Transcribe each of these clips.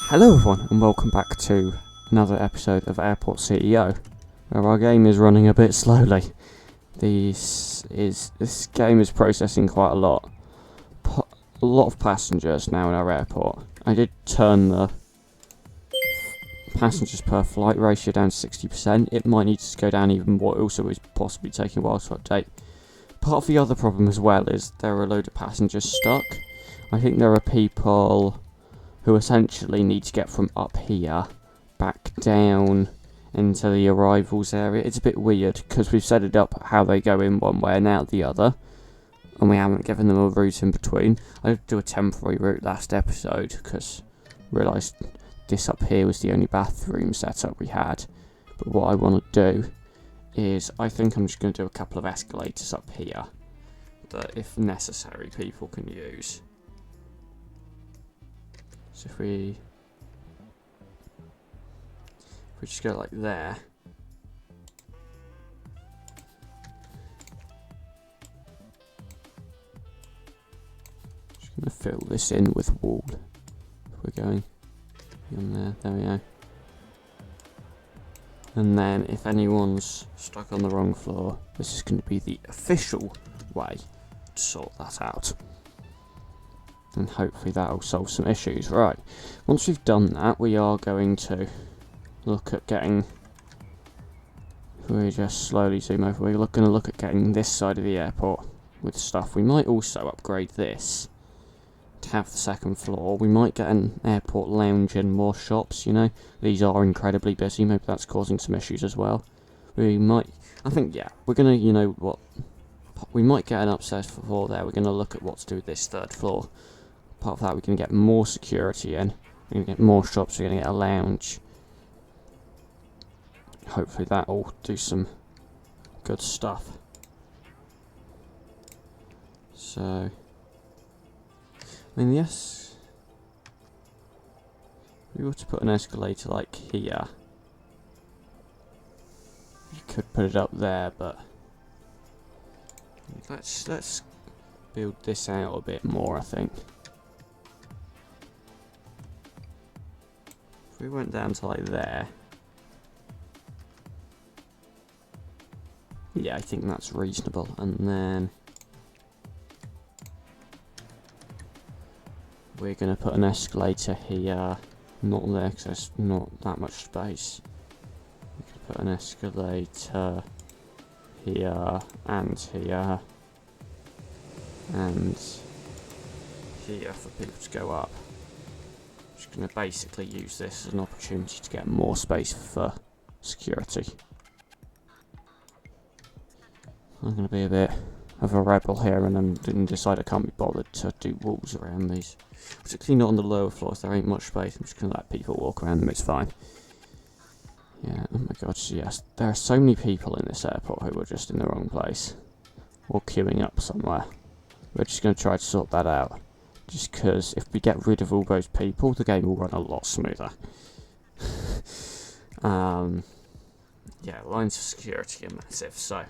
Hello everyone and welcome back to another episode of Airport CEO, where our game is running a bit slowly. This game is processing quite a lot. A lot of passengers now in our airport. I did turn the passengers per flight ratio down to 60%. It might need to go down even more. It also is possibly taking a while to update. Part of the other problem as well is there are a load of passengers stuck. I think there are people who essentially need to get from up here back down into the arrivals area. It's a bit weird because we've set it up how they go in one way and out the other, and we haven't given them a route in between. I did do a temporary route last episode because I realised this up here was the only bathroom setup we had. But what I want to do is I think I'm just going to do a couple of escalators up here that, if necessary, people can use. So if we just go like there, just going to fill this in with wool. If we're going beyond there we go. And then if anyone's stuck on the wrong floor, this is going to be the official way to sort that out. And hopefully that'll solve some issues. Right, once we've done that, we are going to look at getting... If we just slowly zoom over, we're going to look at getting this side of the airport with stuff. We might also upgrade this to have the second floor. We might get an airport lounge and more shops, you know. These are incredibly busy, maybe that's causing some issues as well. We might... I think, yeah, we're going to, you know what... We might get an upstairs floor there. We're going to look at what to do with this third floor. Part of that, we're going to get more security in. We're going to get more shops. We're going to get a lounge. Hopefully that'll do some good stuff. So, I mean, yes, we were to put an escalator like here. You could put it up there, but let's build this out a bit more, I think. If we went down to like there, yeah, I think that's reasonable. And then we're going to put an escalator here, not there because there's not that much space. We could put an escalator here and here and here for people to go up. Just going to basically use this as an opportunity to get more space for security. I'm going to be a bit of a rebel here and then decide I can't be bothered to do walls around these. Particularly not on the lower floors, there ain't much space. I'm just going to let people walk around them, it's fine. Yeah, oh my god, yes. There are so many people in this airport who are just in the wrong place. Or queuing up somewhere. We're just going to try to sort that out. Just because if we get rid of all those people, the game will run a lot smoother. Yeah, lines of security are massive, so...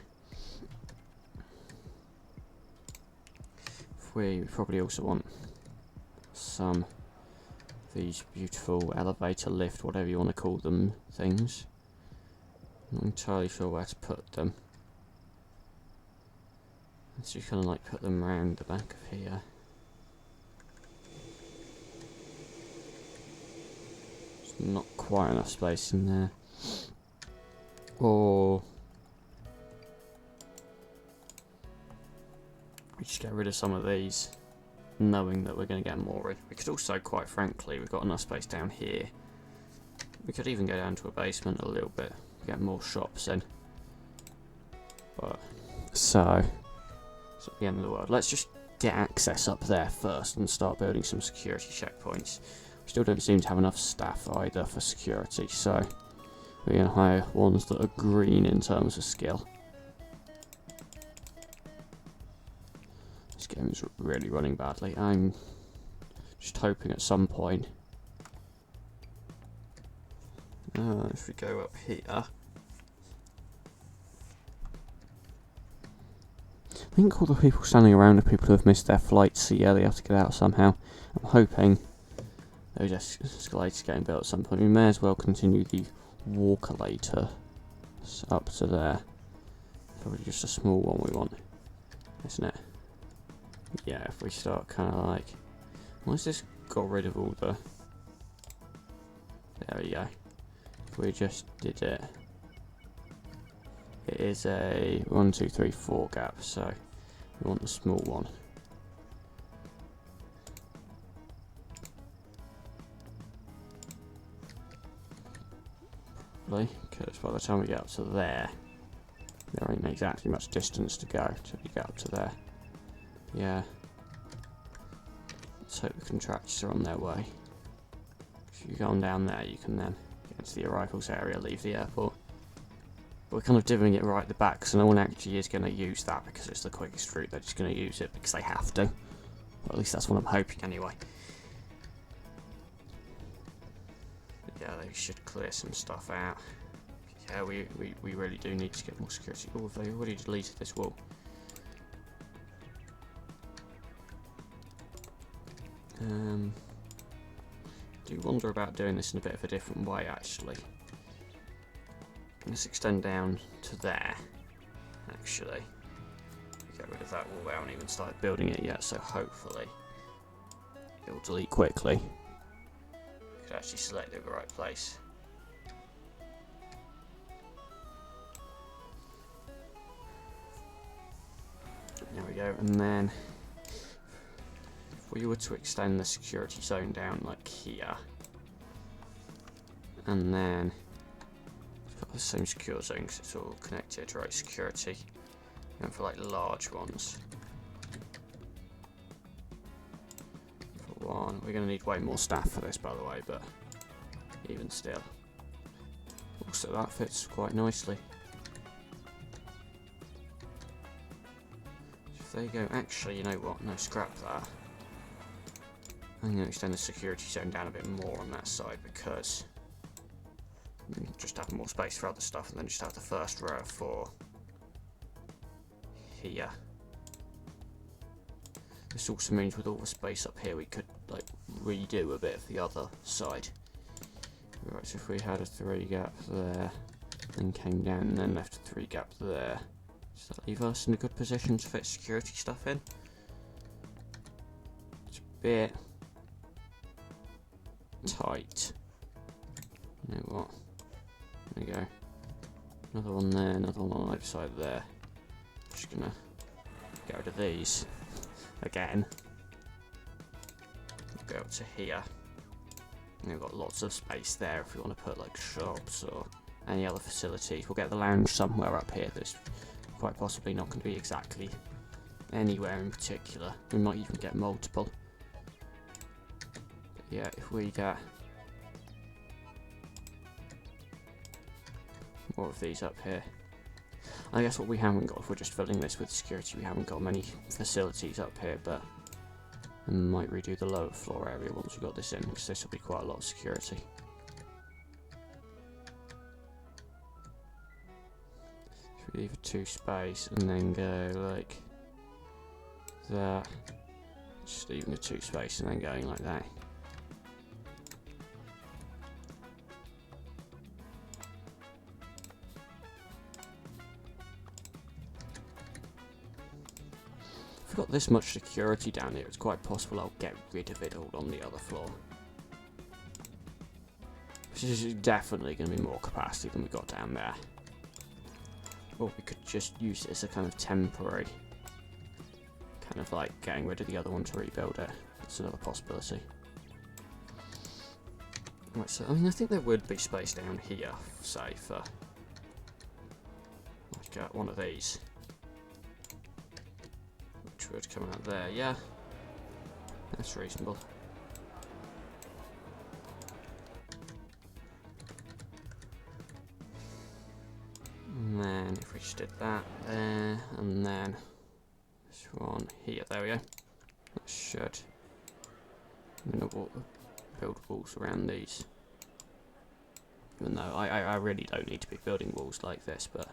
We probably also want some of these beautiful elevator, lift, whatever you want to call them, things. I'm not entirely sure where to put them. Let's just kind of like put them around the back of here. There's not quite enough space in there. Or we just get rid of some of these, knowing that we're going to get more. We could also, quite frankly, we've got enough space down here. We could even go down to a basement a little bit, get more shops in. But, so, it's not the end of the world. Let's just get access up there first and start building some security checkpoints. We still don't seem to have enough staff either for security, so we're going to hire ones that are green in terms of skill. This game is really running badly. I'm just hoping at some point, if we go up here, I think all the people standing around are people who have missed their flights, so yeah, they have to get out somehow. I'm hoping those escalators getting built at some point. We may as well continue the walkalator up to there. Probably just a small one we want, isn't it? Yeah, if we start kind of like... Why's this got rid of all the... There we go. If we just did it... It is a 1, 2, 3, 4 gap, so we want the small one. Because by the time we get up to there ain't exactly much distance to go till we get up to there. Yeah. Let's hope the contractors are on their way. If you go on down there, you can then get to the arrivals area, leave the airport. But we're kind of doing it right at the back, so no one actually is going to use that because it's the quickest route. They're just going to use it because they have to. Or at least that's what I'm hoping anyway. Yeah, they should clear some stuff out. Yeah, we really do need to get more security. Oh, they already deleted this wall. Do wonder about doing this in a bit of a different way, actually. Let's extend down to there, actually. Get rid of that wall. I haven't even started building it yet, so hopefully it'll delete quickly. Could actually select the right place. There we go, and then if we were to extend the security zone down like here, and then got the same secure zone because it's all connected, right? Security, and for like large ones. For one, we're going to need way more staff for this, by the way, but even still. Also, that fits quite nicely. If they go, actually, you know what? No, scrap that. I'm going to extend the security zone down a bit more on that side because just have more space for other stuff, and then just have the first row for here. This also means with all the space up here we could like redo a bit of the other side. Right, so if we had a 3 gap there, then came down and then left a 3 gap there, does that leave us in a good position to fit security stuff in? It's a bit tight. You know what? There we go. Another one there, another one on the other side there. Just gonna get rid of these again. Go up to here. And we've got lots of space there if we want to put like shops or any other facilities. We'll get the lounge somewhere up here that's quite possibly not going to be exactly anywhere in particular. We might even get multiple. But yeah, if we get more of these up here. I guess what we haven't got, if we're just filling this with security, we haven't got many facilities up here, but I might redo the lower floor area once we've got this in, because this will be quite a lot of security. Should we leave a 2 space and then go like that? Just leaving a 2 space and then going like that. If we've got this much security down here, it's quite possible I'll get rid of it all on the other floor. Which is definitely going to be more capacity than we got down there. Or we could just use it as a kind of temporary, kind of like getting rid of the other one to rebuild it. That's another possibility. Right, so I mean, I think there would be space down here, say, for like one of these. Would come out there, yeah, that's reasonable. And then if we just did that there, and then this one here, there we go. That should. I'm gonna build walls around these. Even though I really don't need to be building walls like this, but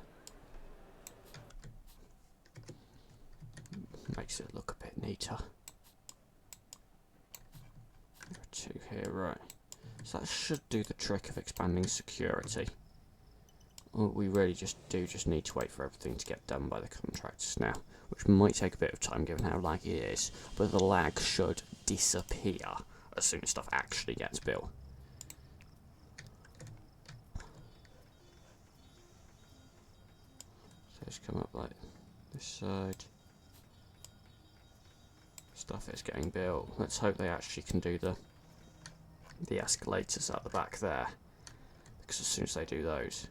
makes it look a bit neater. 2 here, right. So that should do the trick of expanding security. Well, we really just need to wait for everything to get done by the contractors now, which might take a bit of time given how laggy it is, but the lag should disappear as soon as stuff actually gets built. So it's come up like this side. Stuff is getting built. Let's hope they actually can do the escalators at the back there, because as soon as they do those,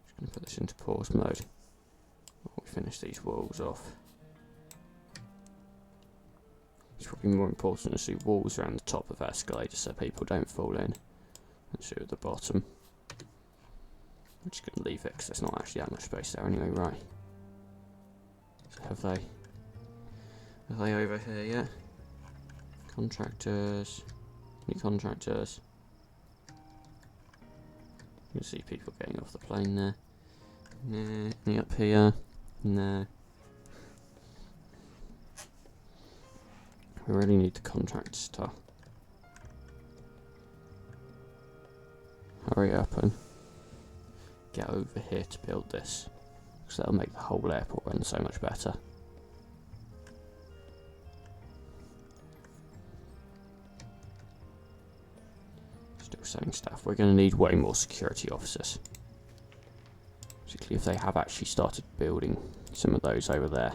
I'm just going to put this into pause mode while we finish these walls off. It's probably more important to do walls around the top of escalators so people don't fall in, and shoot at the bottom. I'm just going to leave it because there's not actually that much space there anyway, right? So are they over here yet? Contractors. New contractors. You can see people getting off the plane there. Nah. Any up here? No. We really need the contractors to hurry up and get over here to build this, because that'll make the whole airport run so much better. Still saying staff, we're going to need way more security officers, particularly if they have actually started building some of those over there.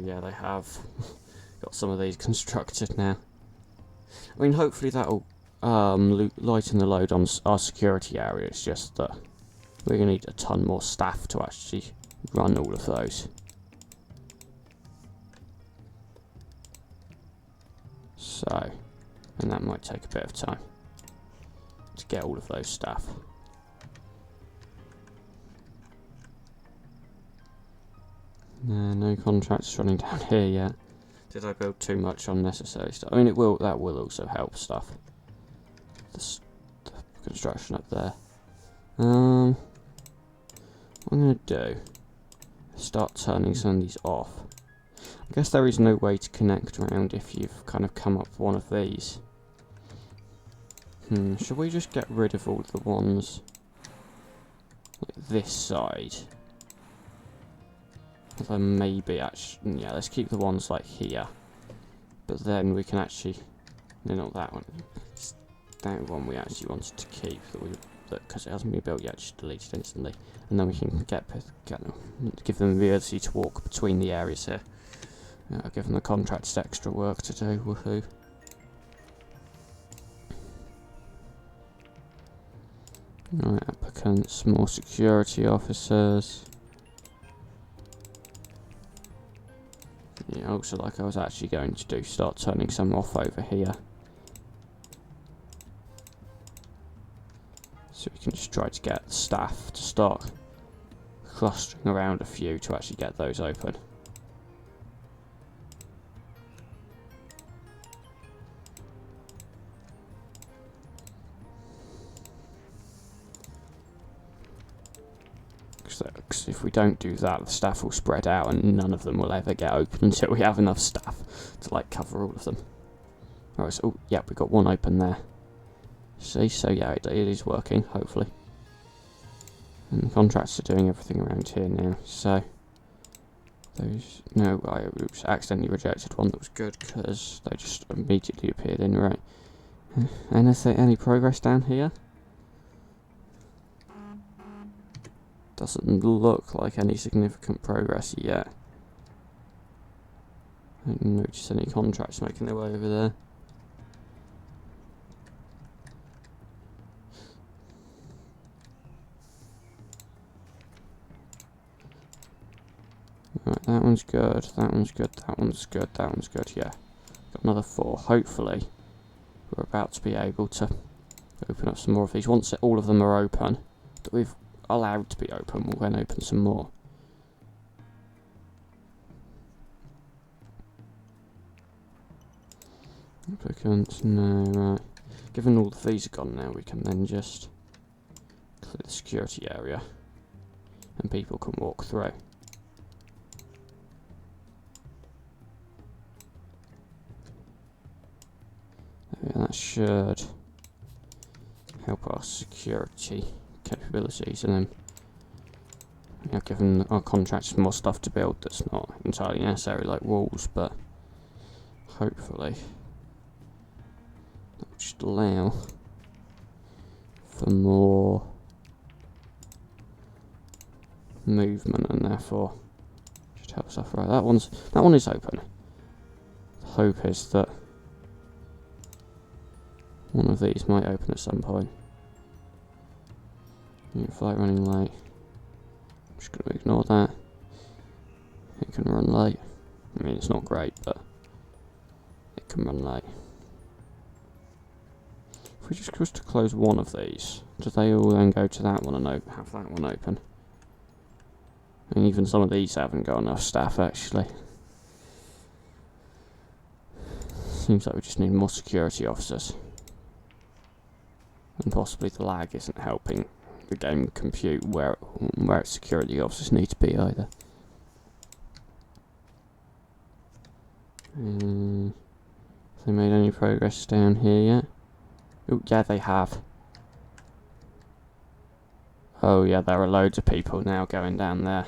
Yeah, they have got some of these constructed now. I mean, hopefully that'll lighten the load on our security area. It's just that we're going to need a ton more staff to actually run all of those. So, and that might take a bit of time to get all of those staff. No contracts running down here yet. Did I build too much unnecessary stuff? I mean, that will also help stuff. The construction up there. What I'm going to do is start turning some of these off. I guess there is no way to connect around if you've kind of come up with one of these. Should we just get rid of all the ones like this side? Although maybe actually, yeah, let's keep the ones like here. But then we can actually, no, not that one. It's that one we actually wanted to keep, because it hasn't been built yet, just delete it instantly. And then we can give them the ability to walk between the areas here. Give them the contractors extra work to do, woohoo. Right, applicants, more security officers. Yeah, also like I was actually going to do, start turning some off over here. So we can just try to get the staff to start clustering around a few to actually get those open. Because if we don't do that, the staff will spread out and none of them will ever get open until we have enough staff to like cover all of them. Alright, so yeah, we got one open there. See, so yeah, it is working, hopefully. And the contractors are doing everything around here now, so those, no, I accidentally rejected one that was good because they just immediately appeared in, right. Any progress down here? Doesn't look like any significant progress yet. I don't notice any contracts making their way over there. Right, that one's good, that one's good, that one's good, that one's good, yeah. Got another 4. Hopefully, we're about to be able to open up some more of these. Once all of them are open, that we've allowed to be open, we'll then open some more. Applicants, no, right. Given all the fees are gone now, we can then just for the security area, and people can walk through. Yeah, that should help our security capabilities, and then given our contractors more stuff to build that's not entirely necessary, like walls, but hopefully that will just allow for more movement, and therefore just help stuff. Right, that one is open. The hope is that one of these might open at some point. Flight running late. I'm just going to ignore that. It can run late. I mean, it's not great, but it can run late. If we just was to close one of these, do they all then go to that one and have that one open? And even some of these haven't got enough staff, actually. Seems like we just need more security officers. And possibly the lag isn't helping the game compute where its security officers need to be either. Have they made any progress down here yet? Oh, yeah, they have. Oh, yeah, there are loads of people now going down there.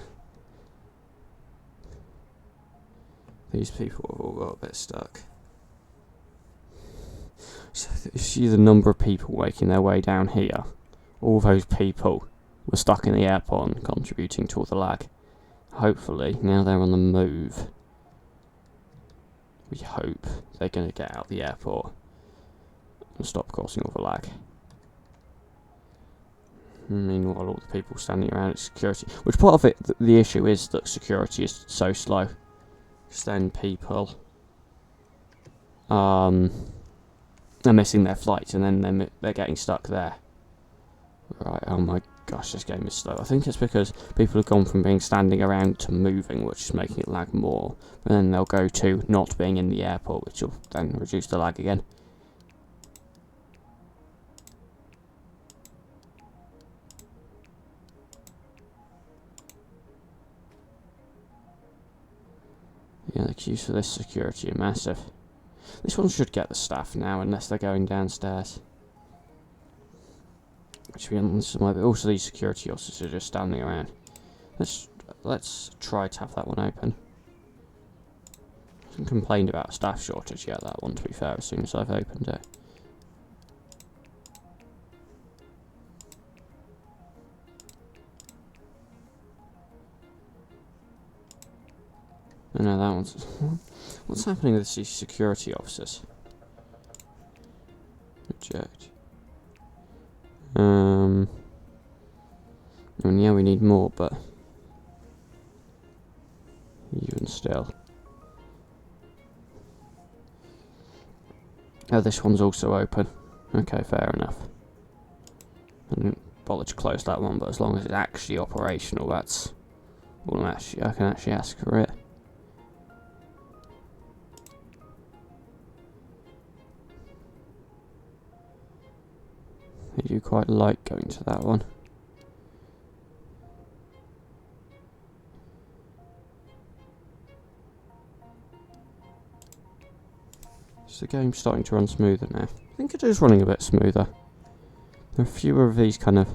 These people have all got a bit stuck. So you see the number of people making their way down here. All those people were stuck in the airport and contributing to all the lag. Hopefully, now they're on the move, we hope they're going to get out of the airport and stop causing all the lag. Meanwhile, all the people standing around at security, which part of it, the issue is that security is so slow. Because then people are missing their flights, and then they're getting stuck there. Right, oh my gosh, this game is slow. I think it's because people have gone from being standing around to moving, which is making it lag more. And then they'll go to not being in the airport, which will then reduce the lag again. Yeah, the queues for this security are massive. This one should get the staff now, unless they're going downstairs. Which we also these security officers are just standing around. Let's try to have that one open. I haven't complained about a staff shortage yet, that one, to be fair, as soon as I've opened it. Oh no, that one's... What's happening with these security officers? Reject. I mean, yeah, we need more, but even still. Oh, this one's also open. Okay, fair enough. I didn't bother to close that one, but as long as it's actually operational, that's all I can actually ask for it. I do quite like going to that one. Is the game starting to run smoother now? I think it is running a bit smoother. There are fewer of these kind of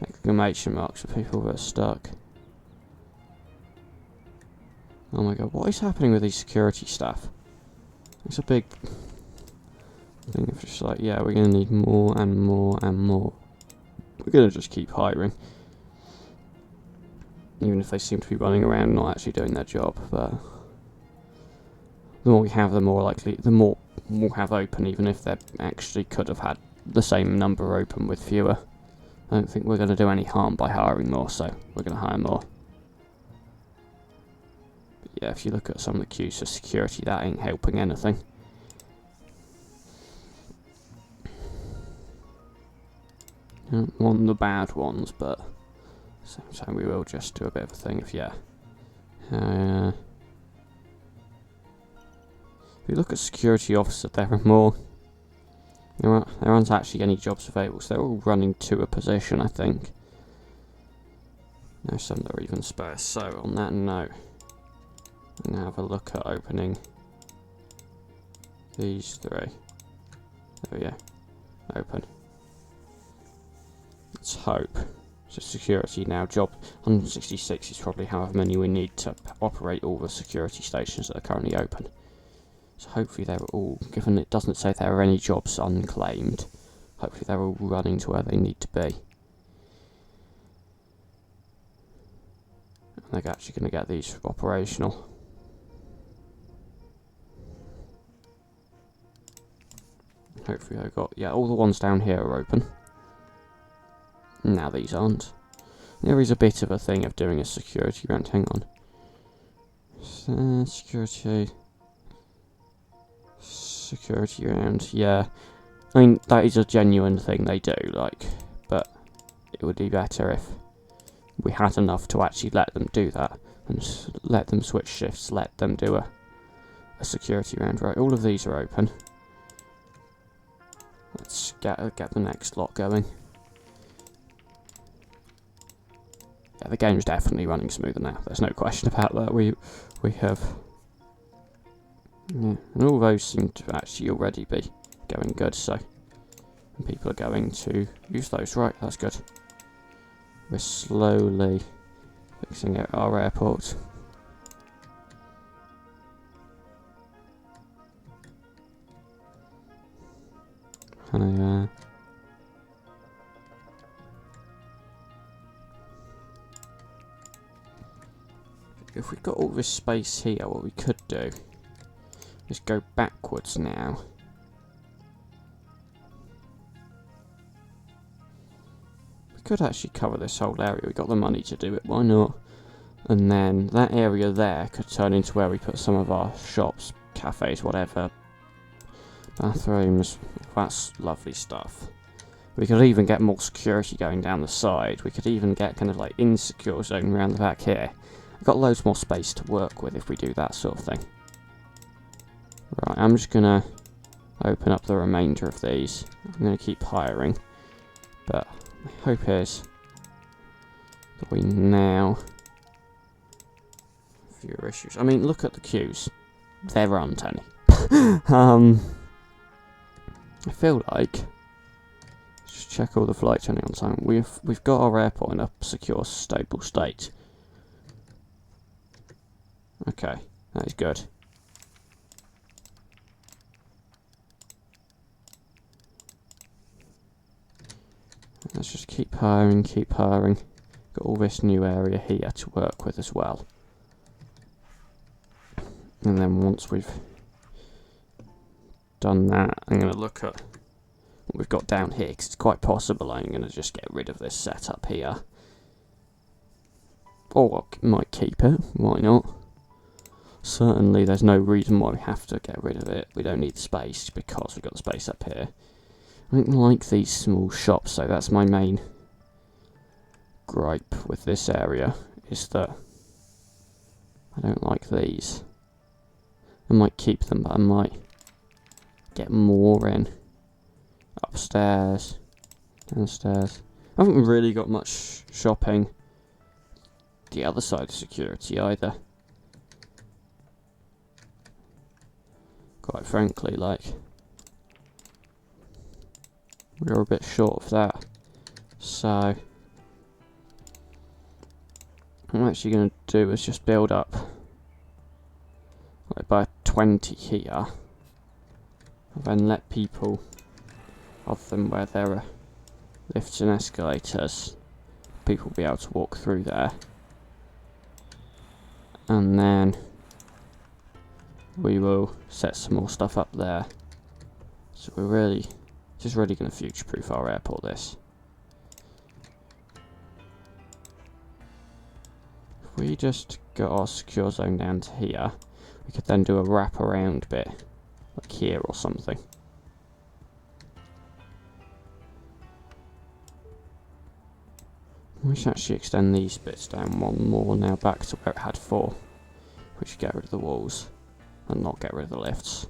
exclamation marks for people that are stuck. Oh my god, what is happening with these security staff? It's a big thing of just like, yeah, we're going to need more and more and more. We're going to just keep hiring. Even if they seem to be running around not actually doing their job, but the more we have, the more likely, the more we'll have open, even if they actually could have had the same number open with fewer. I don't think we're going to do any harm by hiring more, so we're going to hire more. But yeah, if you look at some of the queues for security, that ain't helping anything. Don't want the bad ones, but at the same time we will just do a bit of a thing if, yeah. If you look at security officer, there are more There aren't actually any jobs available, so they're all running to a position, I think. No, some that are even sparse. So, on that note, I'm going to have a look at opening these 3. There we go. Open. Let's hope. So security now. Job 166 is probably however many we need to operate all the security stations that are currently open. So hopefully they're all, given it doesn't say there are any jobs unclaimed, hopefully they're all running to where they need to be. And they're actually going to get these operational. Hopefully they've got, yeah, all the ones down here are open. Now these aren't. There is a bit of a thing of doing a security round, hang on. Security round, yeah. I mean, that is a genuine thing they do, like, but it would be better if we had enough to actually let them do that, and let them switch shifts, let them do a security round. Right, all of these are open. Let's get the next lot going. Yeah, the game's definitely running smoother now. There's no question about that. We have, yeah, and all those seem to actually already be going good. So, and people are going to use those. Right, that's good. We're slowly fixing out our airport. And if we've got all this space here, what we could do is go backwards now. We could actually cover this whole area. We've got the money to do it, why not? And then that area there could turn into where we put some of our shops, cafes, whatever. Bathrooms, that's lovely stuff. We could even get more security going down the side. We could even get kind of like insecure zone around the back here. We've got loads more space to work with if we do that sort of thing. Right, I'm just going to open up the remainder of these. I'm going to keep hiring. But my hope is that we now... fewer issues. I mean, look at the queues. There aren't any. I feel like... just check all the flights running on time. We've got our airport in a secure, stable state. Okay, that is good. Let's just keep hiring, keep hiring. Got all this new area here to work with as well. And then once we've done that, I'm going to look at what we've got down here, because it's quite possible I'm going to just get rid of this setup here. Or I might keep it, why not? Certainly there's no reason why we have to get rid of it. We don't need space because we've got the space up here. I don't like these small shops, so that's my main gripe with this area, is that I don't like these. I might keep them, but I might get more in. Upstairs, downstairs. I haven't really got much shopping the other side of security either. Quite frankly, like, we're a bit short of that. So, what I'm actually going to do is just build up like by 20 here, and then let people of them where there are lifts and escalators, people will be able to walk through there. And then we will set some more stuff up there. So we're really, just really going to future-proof our airport, this. If we just got our secure zone down to here, we could then do a wrap-around bit, like here or something. We should actually extend these bits down one more now back to where it had 4. We should get rid of the walls and not get rid of the lifts.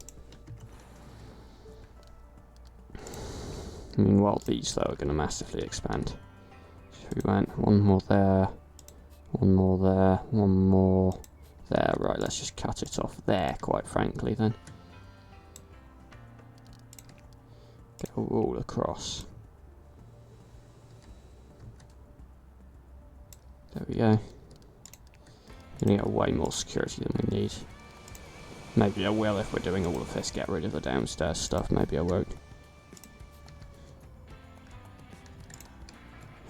Meanwhile, these though are going to massively expand. So we went one more there, one more there, one more there. Right, let's just cut it off there, quite frankly, then. Go all across. There we go. Gonna get way more security than we need. Maybe I will if we're doing all of this, get rid of the downstairs stuff. Maybe I won't.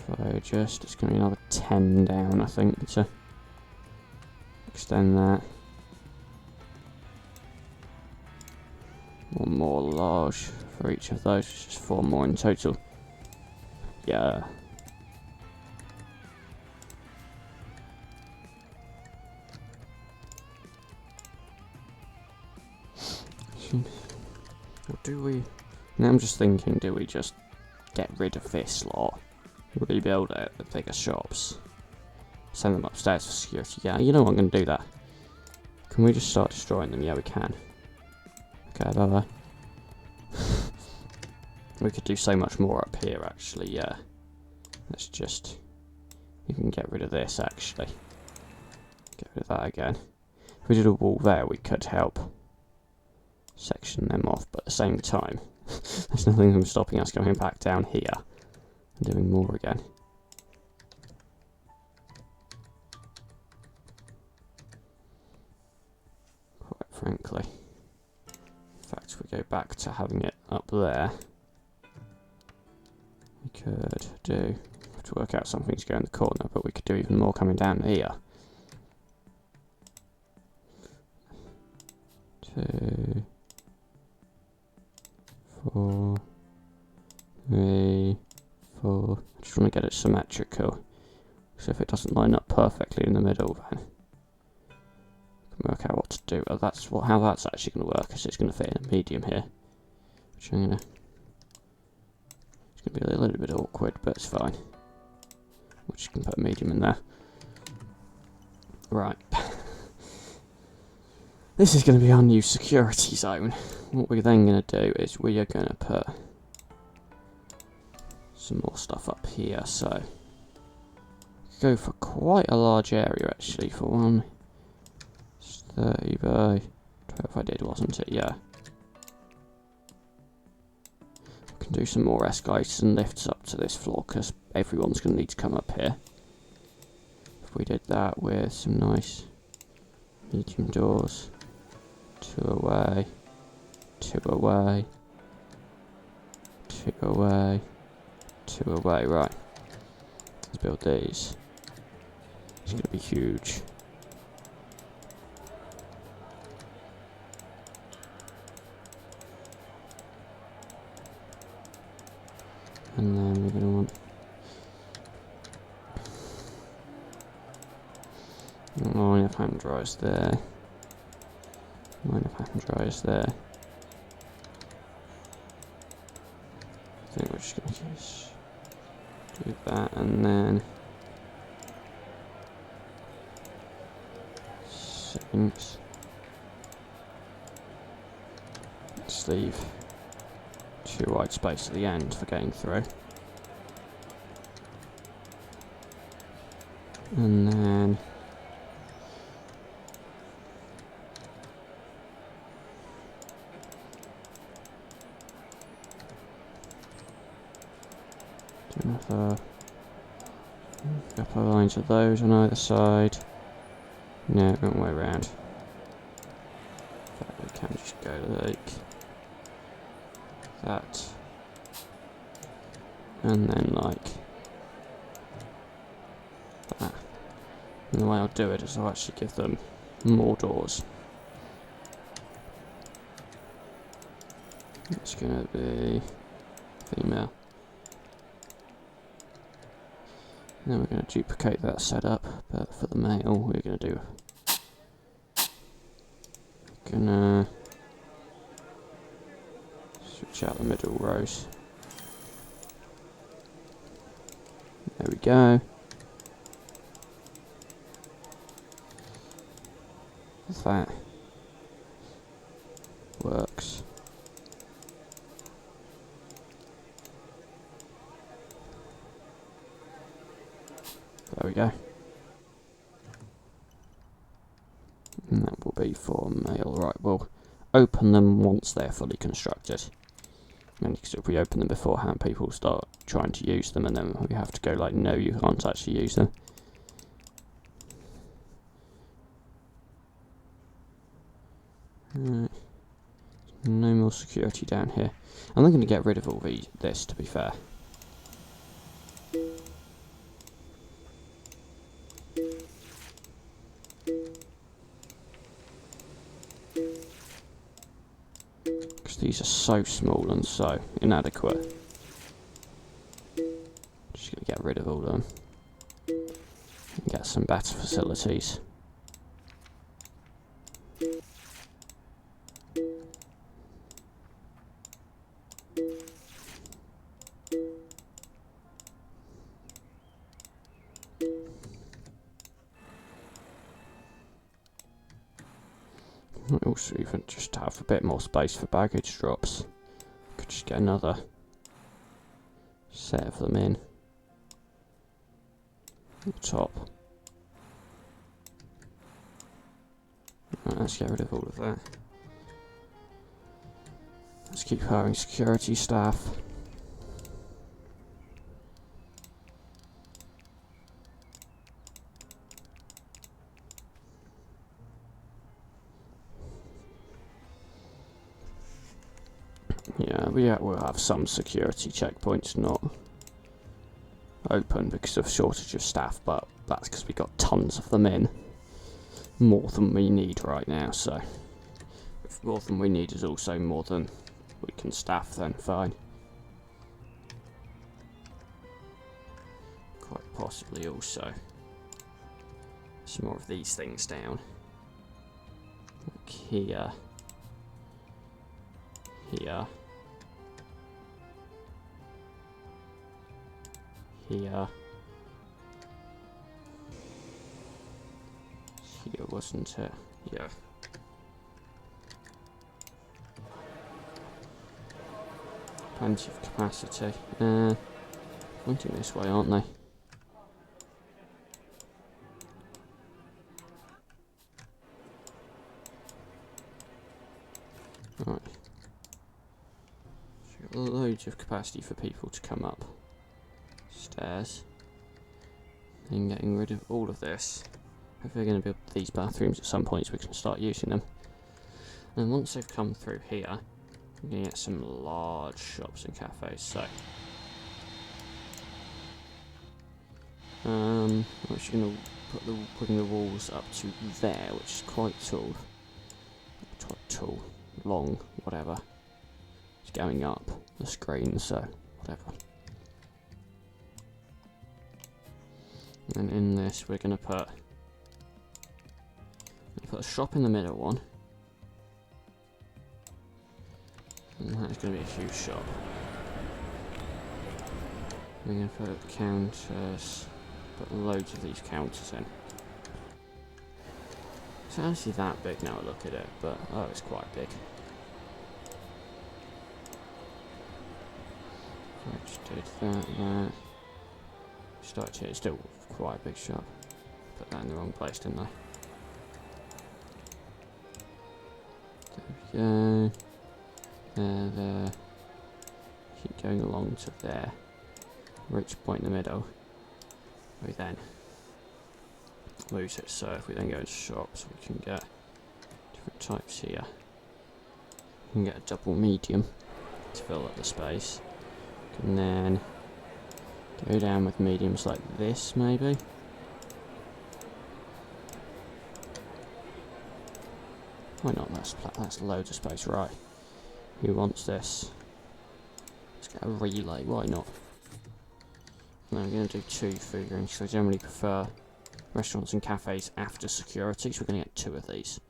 So just, it's going to be another 10 down, I think, to extend that. One more large for each of those, just 4 more in total. Yeah. Or do we... Now I'm just thinking, do we just get rid of this lot? Rebuild it with bigger shops? Send them upstairs for security? Yeah, you know what, I'm going to do that. Can we just start destroying them? Yeah, we can. Okay, bye-bye. We could do so much more up here, actually, yeah. Let's just... You can get rid of this, actually. Get rid of that again. If we did a wall there, we could help section them off, but at the same time, there's nothing from stopping us going back down here and doing more again. Quite frankly. In fact, if we go back to having it up there, we could do... have to work out something to go in the corner, but we could do even more coming down here. 2, 4, 3, 4. I just want to get it symmetrical. So if it doesn't line up perfectly in the middle, then we can work out what to do. That's how that's actually going to work, because it's going to fit in a medium here. Which I'm gonna... It's going to be a little bit awkward, but it's fine. We're just going to put a medium in there. Right. This is going to be our new security zone. What we're then going to do is we are going to put some more stuff up here. So go for quite a large area actually. For one, it's 30 by 12. I did, wasn't it? Yeah. We can do some more escalators and lifts up to this floor because everyone's going to need to come up here. If we did that with some nice medium doors. 2 away, 2 away, 2 away, 2 away, right. Let's build these. It's going to be huge. And then we're going to want... line of hand dryers there. Line of hand dryers there. I think we're just going to do that and then sinks. Just leave 2 white space at the end for getting through. And then a couple of lines of those on either side. No, wrong way around. But we can just go like that. And then like that. And the way I'll do it is I'll actually give them more doors. It's going to be female. Then we're going to duplicate that setup, but for the male we're going to do... Gonna switch out the middle rows. There we go. That works. There we go. And that will be for mail. Right, we'll open them once they're fully constructed. And because if we open them beforehand, people start trying to use them, and then we have to go like, no, you can't actually use them. Right. No more security down here. I'm going to get rid of all this, to be fair. Because these are so small and so inadequate. Just going to get rid of all of them. And get some better facilities. I also even just have a bit more space for baggage drops. Could just get another set of them in at the top. Right, let's get rid of all of that. Let's keep hiring security staff. Yeah, we'll have some security checkpoints not open because of shortage of staff, but that's because we got tons of them in. More than we need right now, so if more than we need is also more than we can staff, then fine. Quite possibly also some more of these things down. Like here. Here. Here. Here, wasn't it? Yeah. Plenty of capacity. Pointing this way, aren't they? Right. So we've got loads of capacity for people to come up stairs. And getting rid of all of this. Hopefully we're going to build these bathrooms at some point so we can start using them. And once they've come through here, we're going to get some large shops and cafes. So, I'm actually going to putting the walls up to there, which is quite tall. Tall, long, whatever. It's going up the screen, so whatever. And in this, we're going to put a shop in the middle one. And that's going to be a huge shop. We're going to put counters, put loads of these counters in. It's not actually that big now I look at it, but oh, it's quite big. I just did that. Started here, it's still quite a big shop. Put that in the wrong place, didn't I? There we go. There. Keep going along to there. Reach a point in the middle. We then lose it, so if we then go into shops, we can get different types here. We can get a double medium to fill up the space. And then go down with mediums like this, maybe. Why not? That's loads of space, right? Who wants this? Let's get a relay, why not? Now we're going to do 2 food rooms, because I generally prefer restaurants and cafes after security, so we're going to get 2 of these.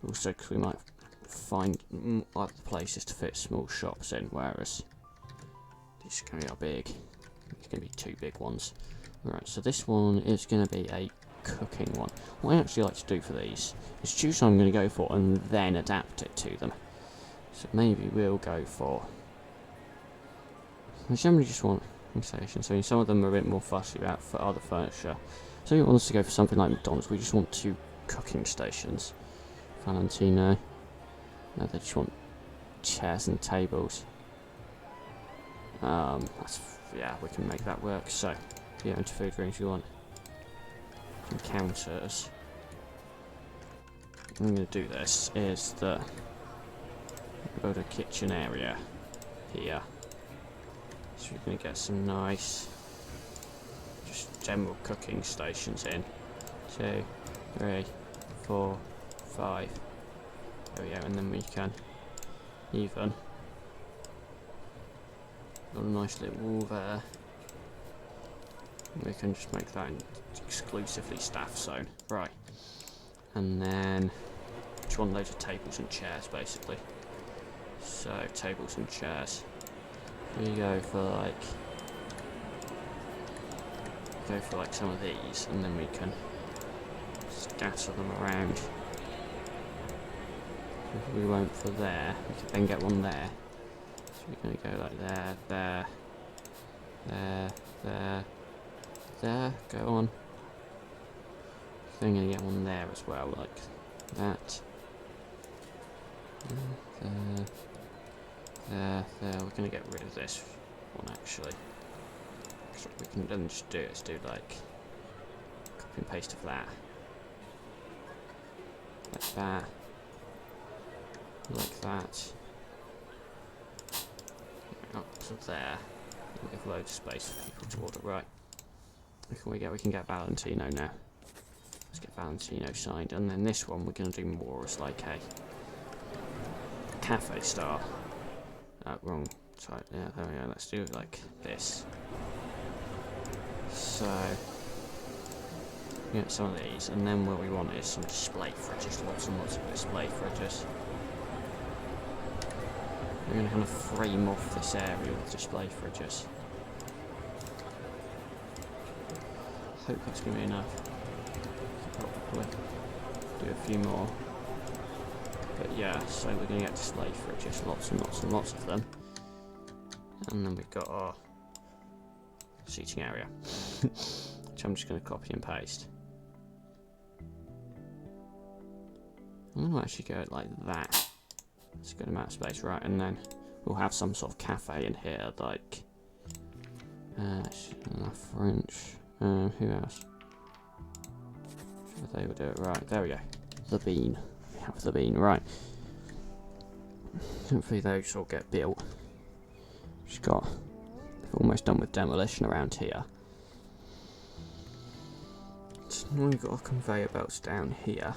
Also, because we might find other places to fit small shops in, whereas these are going to be big. It's going to be 2 big ones. Right, so this one is going to be a cooking one. What I actually like to do for these is choose what I'm going to go for and then adapt it to them. So maybe we'll go for... I generally just want stations. So some of them are a bit more fussy about for other furniture. So you want us to go for something like McDonald's. We just want 2 cooking stations. Valentino. No, they just want chairs and tables. Yeah, we can make that work. So, yeah, into food rooms you want. Some counters. What I'm going to do this is build a kitchen area here. So we're going to get some nice, just general cooking stations in. 2, 3, 4, 5. There we go, and then we can even got a nice little wall there. We can just make that an exclusively staff zone. Right. And then just want loads of tables and chairs basically. So tables and chairs. We go for like some of these, and then we can scatter them around. If we went for there, we could then get one there. So we're going to go like there, there, there, there, there. Go on. Then going to get one there as well, like that. There, there, there. We're going to get rid of this one actually. So what we can then just do is do like copy and paste of that. Like that. Like that. Up to there. We have loads of space for people to order. Right. What can we get? We can get Valentino now. Let's get Valentino signed. And then this one we're going to do more as like a cafe style. Wrong side. Yeah, there we go. Let's do it like this. So, get some of these. And then what we want is some display fridges. Lots and lots of display fridges. We're going to kind of frame off this area with display fridges. Hope that's going to be enough. Probably do a few more. But yeah, so we're going to get display fridges, lots and lots and lots of them. And then we've got our seating area, which I'm just going to copy and paste. I'm going to actually go like that. It's a good amount of space, right? And then we'll have some sort of cafe in here, like French. Who else? Sure they will do it. Right, there we go. The Bean. We have the Bean, right? Hopefully those all get built. We've got almost done with demolition around here. So now we've got our conveyor belts down here.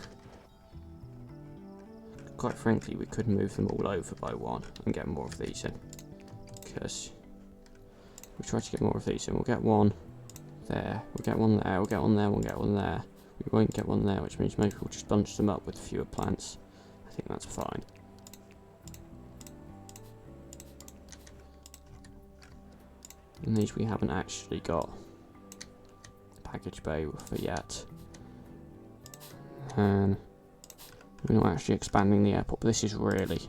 Quite frankly, we could move them all over by one and get more of these in. Because we try to get more of these in. We'll get one there, we'll get one there, we'll get one there, we'll get one there. We won't get one there, which means maybe we'll just bunch them up with fewer plants. I think that's fine. And these we haven't actually got a package bay for yet. And we're not actually expanding the airport, but this is really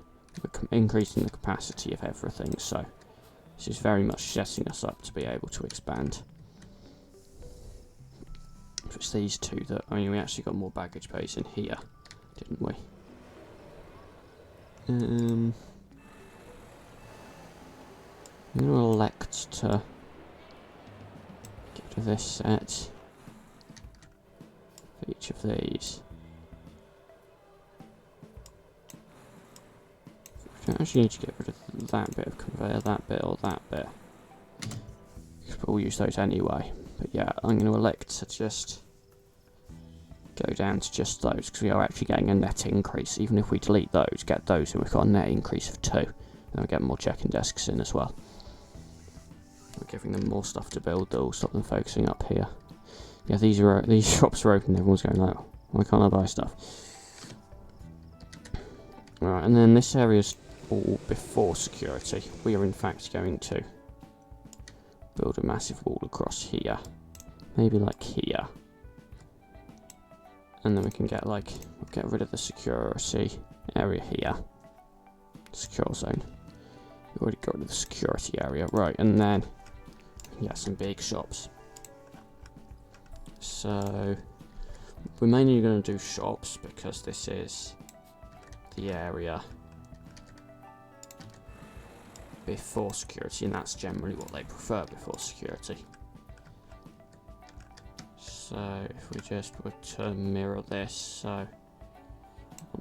increasing the capacity of everything, so this is very much setting us up to be able to expand. It's these two that, I mean, we actually got more baggage bays in here, didn't we? I'm going to elect to get rid of this set for each of these. We don't actually need to get rid of that bit of conveyor, that bit, or that bit. But we'll use those anyway. But yeah, I'm going to elect to just go down to just those, because we are actually getting a net increase. Even if we delete those, get those, and we've got a net increase of 2. Then we get more check-in desks in as well. We're giving them more stuff to build that will stop them focusing up here. Yeah, these shops are open, everyone's going like, why can't I buy stuff? Right, and then this area's all before security. We are in fact going to build a massive wall across here. Maybe like here. And then we can get like, we'll get rid of the security area here. Secure zone. We already got rid of the security area, right, and then we Yeah, some big shops. So we're mainly going to do shops because this is the area before security, and that's generally what they prefer before security. So if we just were to mirror this, so on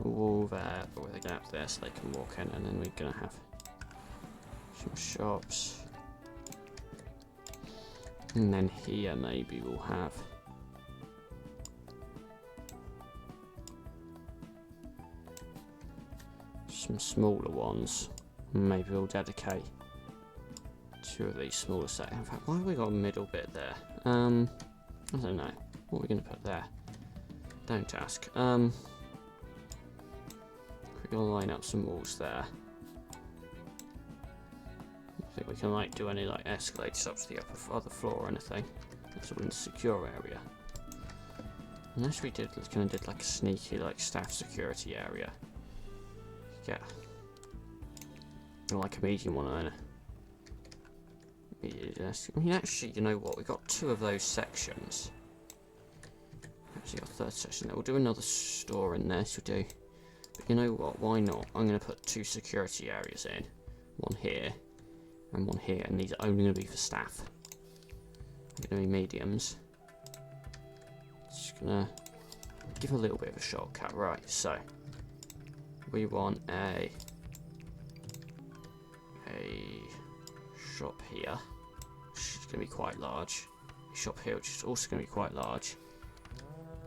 the wall there, but with a gap there so they can walk in, and then we're going to have some shops. And then here maybe we'll have some smaller ones. Maybe we'll dedicate 2 of these smaller sets. In fact, why have we got a middle bit there? I don't know. What are we going to put there? Don't ask. We're going to line up some walls there. I think we can like do any like escalators up to the other floor or anything. That's all in the secure area. Unless we did kind of did like a sneaky like staff security area. Yeah. Or like a medium one, I mean, actually, you know what? We've got 2 of those sections. Actually, got a 3rd section there. We'll do another store in there, so we'll do. But you know what? Why not? I'm going to put 2 security areas in. One here, and one here. And these are only going to be for staff. They're going to be mediums. Just going to give a little bit of a shortcut. Right, so. We want a shop here, which is going to be quite large. A shop here, which is also going to be quite large.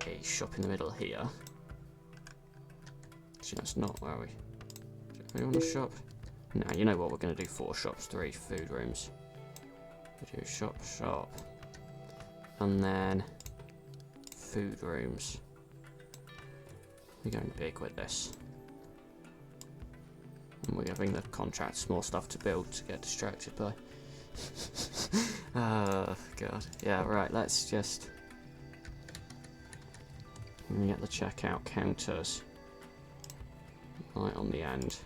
A shop in the middle here. Actually, that's not where we. Do we want a shop? No, you know what? We're going to do 4 shops, 3 food rooms. We do shop, and then food rooms. We're going big with this. And we're giving the contracts more stuff to build to get distracted by. Oh, God. Yeah, right, let's just get the checkout counters right on the end.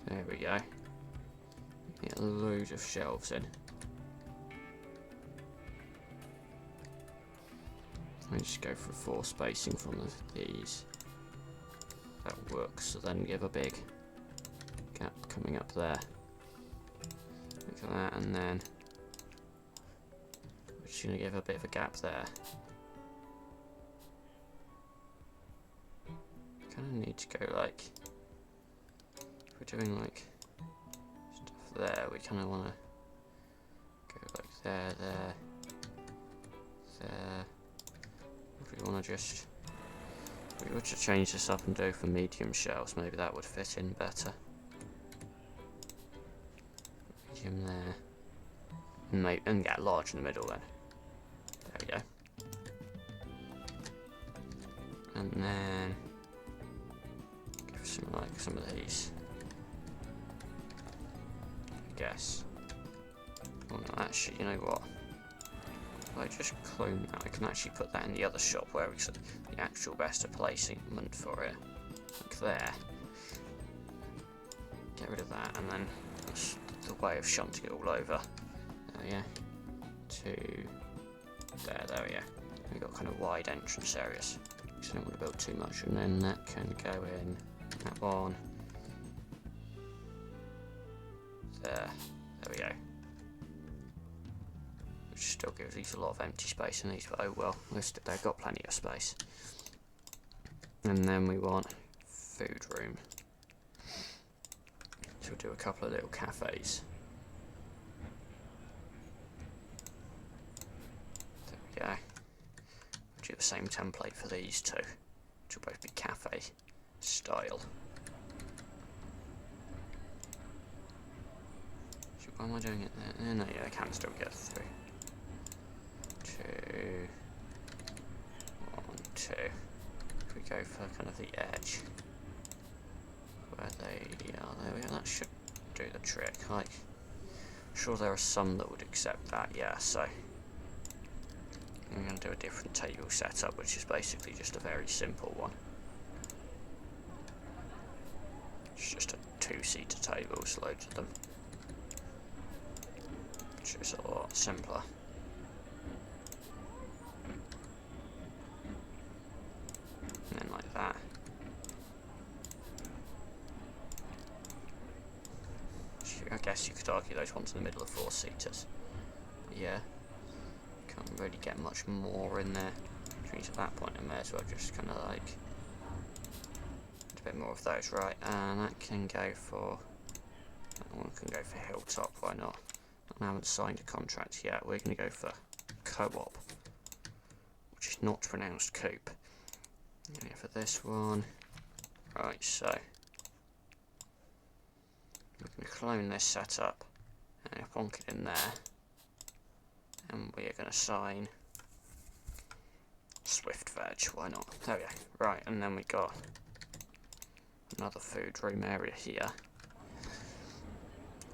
There we go. Get a load of shelves in. I just go for 4 spacing from these. That works, so then give a big gap coming up there. Look at that, and then we're just going to give a bit of a gap there. Kind of need to go like, if we're doing like stuff there, we kind of want to go like there. If we want to just. If we were to change this up and do for medium shelves, maybe that would fit in better. Medium there. And get large in the middle then. There we go. And then give some of these. I guess. Oh no, actually, you know what? If I just clone that, I can actually put that in the other shop where we said the actual best of placement for it. Like there. Get rid of that, and then that's the way of shunting it all over. There we go. To there we go. We've got kind of wide entrance areas. So I don't want to build too much, and then that can go in that one. There we go. Which still gives these a lot of empty space in these, but oh well, they've got plenty of space. And then we want food room. So we'll do a couple of little cafes. There we go. We'll do the same template for these 2, which will both be cafe style. Why am I doing it there? No, yeah, I can still get through. 2, 1, 2. If we go for kind of the edge where they are, there we go. That should do the trick. Like, I'm sure there are some that would accept that. Yeah, so I'm going to do a different table setup, which is basically just a very simple one. It's just a 2-seater table, loads of them. which is a lot simpler. And then like that. I guess you could argue those ones in the middle are 4-seaters. Yeah. Can't really get much more in there. Which means at that point I may as well just kind of like a bit more of those, right? And that can go for. That one can go for Hilltop. Why not? I haven't signed a contract yet. We're going to go for Co-op, which is not pronounced Coop. Yeah, for this one, right? So we're going to clone this setup and plonk it in there, and we are going to sign Swift Veg. Why not? There we go. Right, and then we got another food room area here.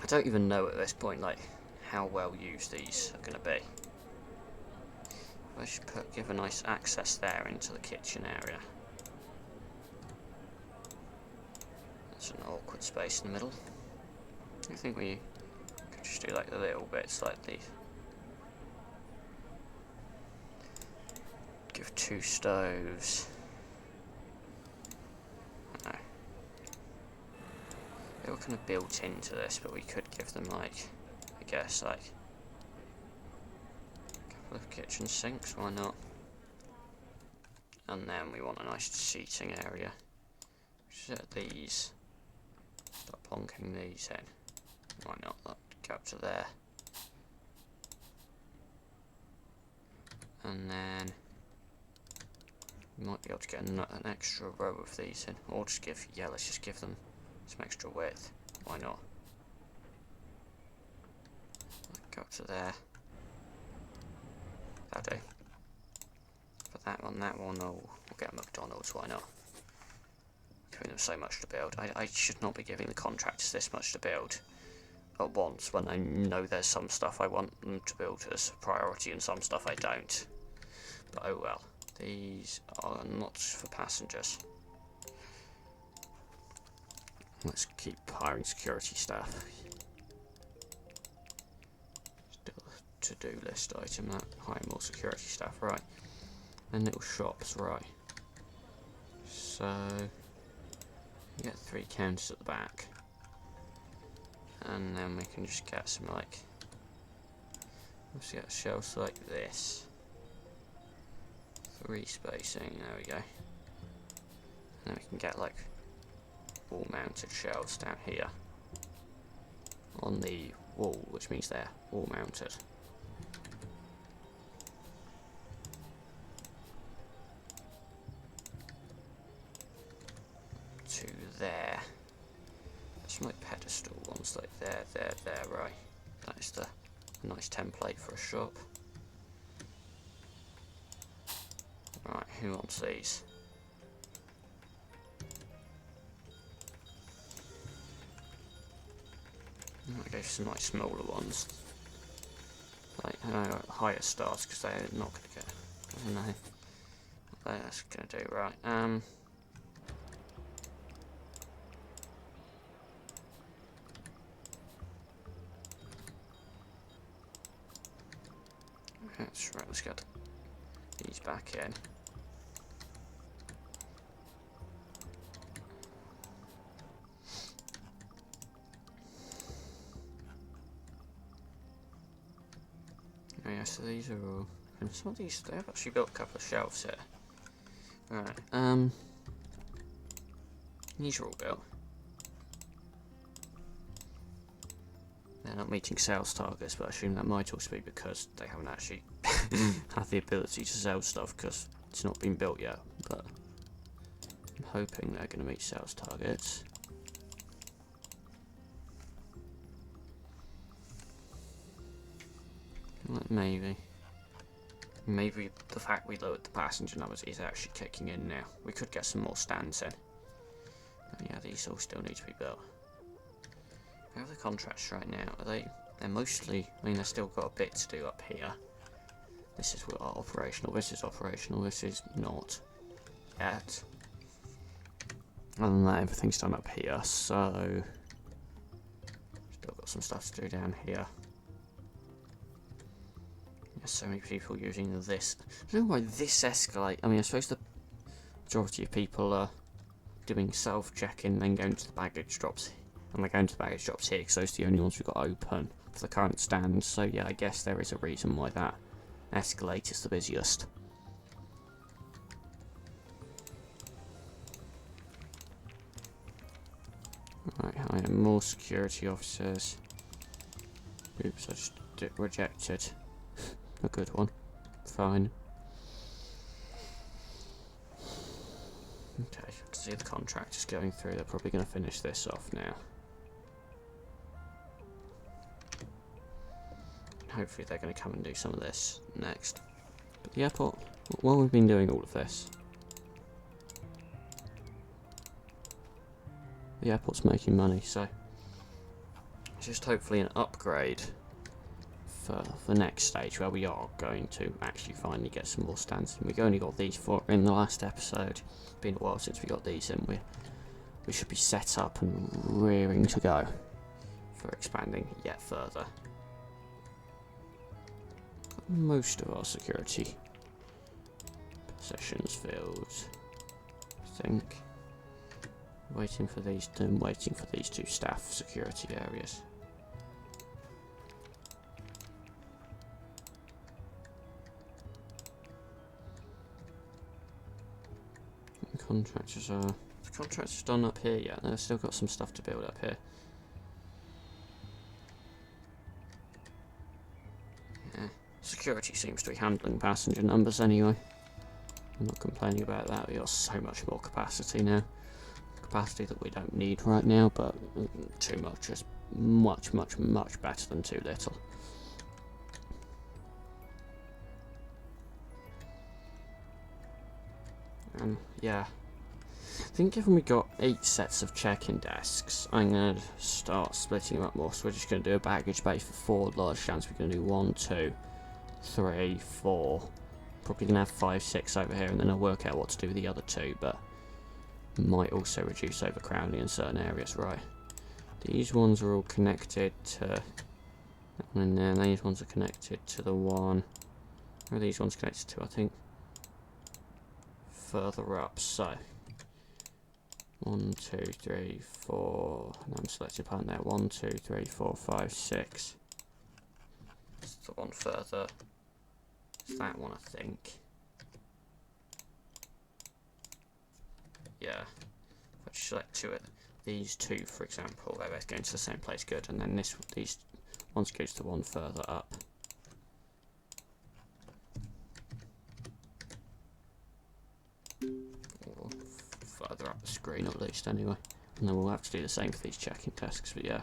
I don't even know at this point like how well used these are going to be. I should give a nice access there into the kitchen area. That's an awkward space in the middle. I think we could just do like the little bits like these. Give 2 stoves. I don't know. They were kind of built into this, but we could give them like, I guess like a couple of kitchen sinks, why not? And then we want a nice seating area. Set these, start plonking these in. Why not? That go up to there. And then we might be able to get an extra row of these in, or just give, yeah, let's just give them some extra width. Why not? Go up to there. That'll do. For that one, we'll get a McDonald's, why not? Giving them so much to build. I should not be giving the contractors this much to build at once when I know there's some stuff I want them to build as a priority and some stuff I don't. But oh well. These are not for passengers. Let's keep hiring security staff. Still a to-do list item, that. Hire more security staff, right. And little shops, right. So you get 3 counters at the back. And then we can just get some like, let's get shelves like this. 3 spacing, there we go. And then we can get like wall mounted shelves down here on the wall, which means they're wall mounted. To there. Some like pedestal ones like there, right. That is the nice template for a shop. Right, who wants these? I might go for some like smaller ones. Like higher stars because they're not gonna get. I don't know. What that's gonna do, right. That's right, let's get these back in. Oh yeah, so these are all, and some of these, they've actually built a couple of shelves here. Right, these are all built. They're not meeting sales targets, but I assume that might also be because they haven't actually had the ability to sell stuff because it's not been built yet, but I'm hoping they're going to meet sales targets. Maybe the fact we lowered the passenger numbers is actually kicking in now. We could get some more stands in. But yeah, these all still need to be built. How are the contracts right now? They're mostly, I mean, they've still got a bit to do up here. This is operational, this is operational, this is not yet. Other than that, everything's done up here, so still got some stuff to do down here. There's so many people using this. I don't know why this escalate. I mean, I suppose the majority of people are doing self-check-in, then going to the baggage drops. And they're going to the baggage drops here because those are the only ones we've got open for the current stands. So yeah, I guess there is a reason why that escalate is the busiest. Right, hire more security officers. Oops, I just rejected a good one. Fine. Okay, I can see the contractors going through. They're probably going to finish this off now. Hopefully they're going to come and do some of this next. But the airport, while we've been doing all of this, the airport's making money, so just hopefully an upgrade for the next stage where we are going to actually finally get some more stands in. We've only got these 4 in the last episode. It's been a while since we got these in. We should be set up and rearing to go for expanding yet further. Got most of our security possessions filled, I think. Waiting for these two staff security areas. The contractors done up here yet? They've still got some stuff to build up here. Yeah. Security seems to be handling passenger numbers anyway. I'm not complaining about that. We got so much more capacity now. Capacity that we don't need right now, but too much is much better than too little. And yeah, I think given we got 8 sets of check-in desks, I'm going to start splitting them up more. So we're just going to do a baggage bay for 4 large stands. We're going to do 1, 2, 3, 4. Probably going to have 5, 6 over here, and then I'll work out what to do with the other 2, but might also reduce overcrowding in certain areas. Right, these ones are all connected to that one in there, and these ones are connected to the one. Where are these ones connected to? I think further up. So 1, 2, 3, 4, and I'm selecting part there. 1, 2, 3, 4, 5, 6. It's the one further. It's that one, I think. Yeah, if I select 2 of these 2, for example, they're both going to the same place, good, and then these ones goes to one further up. Or further up the screen at least, anyway. And then we'll have to do the same for these checking desks, but yeah.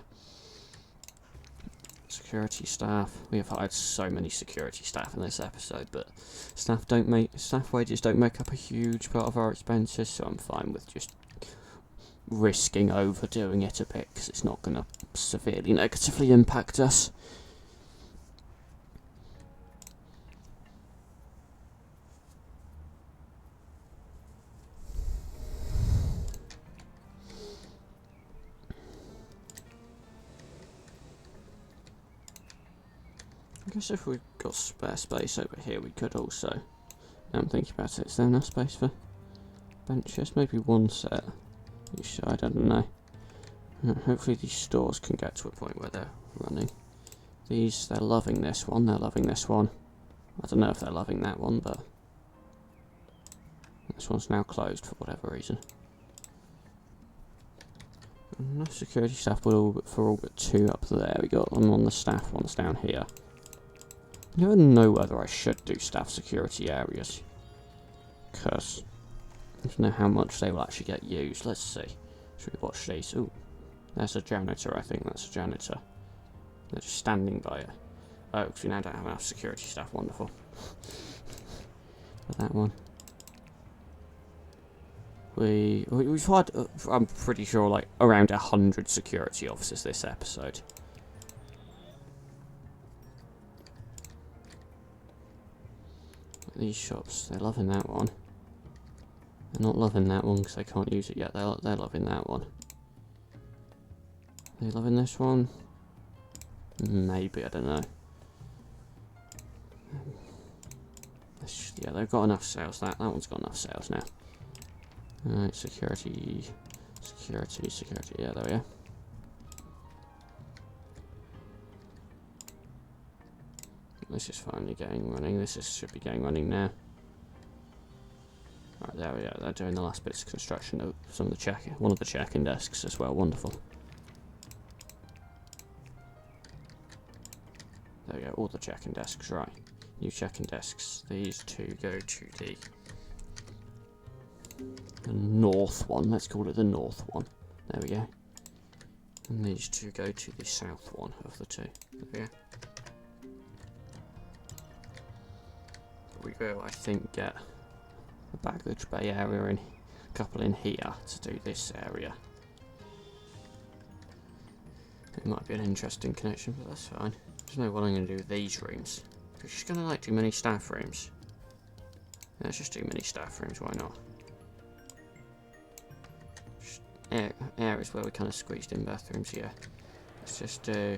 Security staff. We have hired so many security staff in this episode, but staff wages don't make up a huge part of our expenses, so I'm fine with just risking overdoing it a bit because it's not going to severely negatively impact us. I guess if we've got spare space over here, we could also, now I'm thinking about it, is there enough space for benches? Maybe 1 set each side, I don't know. Hopefully these stores can get to a point where they're running. These, they're loving this one, they're loving this one. I don't know if they're loving that one, but this one's now closed for whatever reason. Enough security staff for all but 2 up there. We got them on the staff ones down here. I never know whether I should do staff security areas, because I don't know how much they will actually get used. Let's see. Should we watch these? Ooh, there's a janitor, I think that's a janitor. They're just standing by it. Oh, because we now don't have enough security staff, wonderful. For that one. We've had, I'm pretty sure, like, around 100 security officers this episode. These shops, they're loving that one. They're not loving that one because they can't use it yet. They're loving that one. Are they loving this one? Maybe, I don't know. Yeah, they've got enough sales. That one's got enough sales now. Alright, security. Yeah, there we go. This is finally getting running. Should be getting running now. Right, there we go. They're doing the last bits of construction of some of the one of the check-in desks as well. Wonderful. There we go. All the check-in desks. Right. New check-in desks. These two go to the north one. Let's call it the north one. There we go. And these two go to the south one of the two. There we go. We will, I think, get a baggage bay area in, a couple in here to do this area. It might be an interesting connection, but that's fine. There's no what I'm going to do with these rooms. We're just going to like do mini staff rooms. Let's just do mini staff rooms, why not? Just areas where we kind of squeezed in bathrooms here. Let's just do,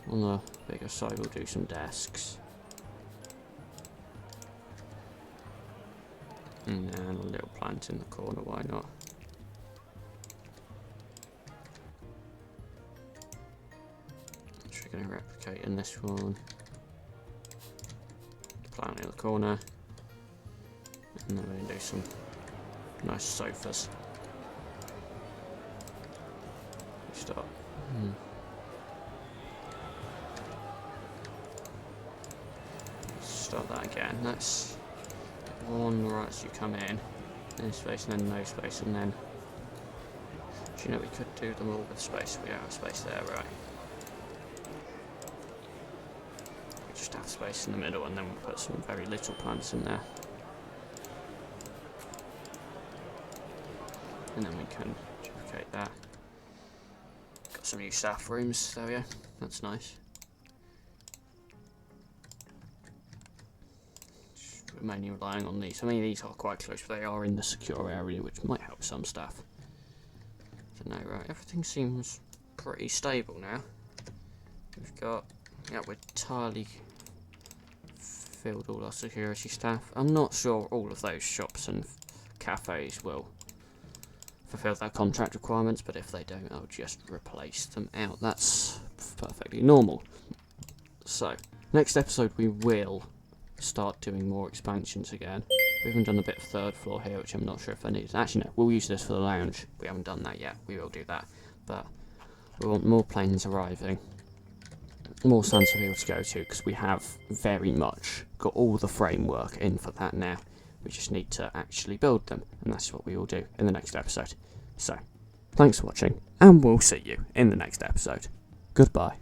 on the bigger side we'll do some desks. And a little plant in the corner, why not? Which we're going to replicate in this one. Plant in the corner. And then we're going to do some nice sofas. Start. Start that again. That's one right as you come in space, and then no space, and then do you know we could do them all with space? We don't have space there, right? We just have space in the middle, and then we'll put some very little plants in there, and then we can duplicate that. Got some new staff rooms. There we go. That's nice. Mainly relying on these. I mean, these are quite close, but they are in the secure area, which might help some stuff. So no, right, everything seems pretty stable now. We've got, yeah, we're entirely filled all our security staff. I'm not sure all of those shops and cafes will fulfill their contract requirements, but if they don't, I'll just replace them out. That's perfectly normal. So, next episode we will start doing more expansions again. We haven't done a bit of third floor here, which I'm not sure if I need. Actually, no, we'll use this for the lounge. We haven't done that yet. We will do that. But we want more planes arriving. More stands for people to go to, because we have very much got all the framework in for that now. We just need to actually build them, and that's what we will do in the next episode. So, thanks for watching, and we'll see you in the next episode. Goodbye.